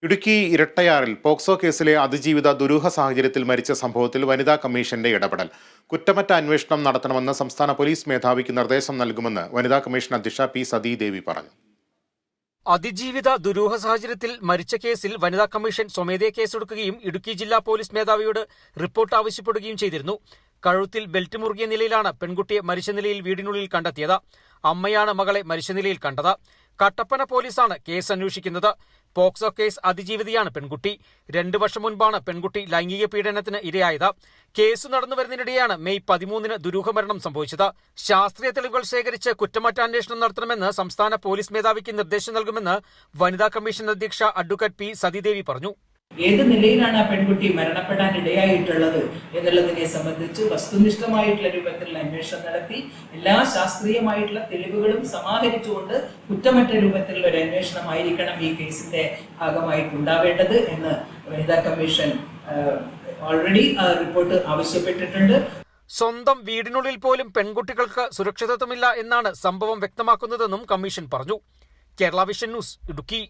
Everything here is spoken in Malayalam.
ഇടുക്കി ഇരട്ടയാറിൽ പോക്സോ കേസിലെ അതിജീവിത ദുരൂഹ സാഹചര്യത്തിൽ മരിച്ച സംഭവത്തിൽ വനിതാ കമ്മീഷന്റെ ഇടപെടൽ. കുറ്റമറ്റ അന്വേഷണം നടത്തണമെന്ന് സംസ്ഥാന പോലീസ് മേധാവിക്ക് നിർദ്ദേശം നൽകുമെന്ന് വനിതാ കമ്മീഷൻ അധ്യക്ഷ പി സതീദേവി പറഞ്ഞു. അതിജീവിത ദുരൂഹ സാഹചര്യത്തിൽ മരിച്ച കേസിൽ വനിതാ കമ്മീഷൻ സ്വമേധയാ കേസെടുക്കുകയും ഇടുക്കി ജില്ലാ പോലീസ് മേധാവിയോട് റിപ്പോർട്ട് ആവശ്യപ്പെടുകയും ചെയ്തിരുന്നു. കഴുത്തിൽ ബെൽറ്റ് മുറുകിയ നിലയിലാണ് പെൺകുട്ടിയെ മരിച്ച നിലയിൽ വീടിനുള്ളിൽ കണ്ടെത്തിയത്. അമ്മയാണ് മകളെ മരിച്ച നിലയിൽ കണ്ടത്. കട്ടപ്പന പോലീസാണ് കേസ് അന്വേഷിക്കുന്നത്. പോക്സോ കേസ് അതിജീവിതയാണ് പെൺകുട്ടി. 2 വർഷം മുൻപാണ് പെൺകുട്ടി ലൈംഗിക പീഡനത്തിന് ഇരയായത്. കേസ് നടന്നു വരുന്നതിനിടെയാണ് മെയ് 13 ദുരൂഹമരണം സംഭവിച്ചത്. ശാസ്ത്രീയ തെളിവുകൾ ശേഖരിച്ച് കുറ്റമറ്റ അന്വേഷണം നടത്തണമെന്ന് സംസ്ഥാന പോലീസ് മേധാവിക്ക് നിർദ്ദേശം നൽകുമെന്ന് വനിതാ കമ്മീഷൻ അധ്യക്ഷ അഡ്വക്കേറ്റ് പി സതീദേവി പറഞ്ഞു. ഏത് നിലയിലാണ് ആ പെൺകുട്ടി മരണപ്പെടാൻ ഇടയായിട്ടുള്ളത് എന്നുള്ളതിനെ സംബന്ധിച്ച് വസ്തുനിഷ്ഠമായിട്ടുള്ള രൂപത്തിലുള്ള അന്വേഷണം നടത്തി എല്ലാ ശാസ്ത്രീയമായിട്ടുള്ള തെളിവുകളും സമാഹരിച്ചുകൊണ്ട് കുറ്റമറ്റ രൂപത്തിലുള്ള ഒരു അന്വേഷണമായിരിക്കണം ഈ കേസിന്റെ ഭാഗമായിട്ടുണ്ടാവേണ്ടത് എന്ന് വനിതാ കമ്മീഷൻ ഓൾറെഡി റിപ്പോർട്ട് ആവശ്യപ്പെട്ടിട്ടുണ്ട്. സ്വന്തം വീടിനുള്ളിൽ പോലും പെൺകുട്ടികൾക്ക് സുരക്ഷിതത്വമില്ല എന്നാണ് സംഭവം വ്യക്തമാക്കുന്നതെന്നും കമ്മീഷൻ പറഞ്ഞു. Kerala vision news, Idukki.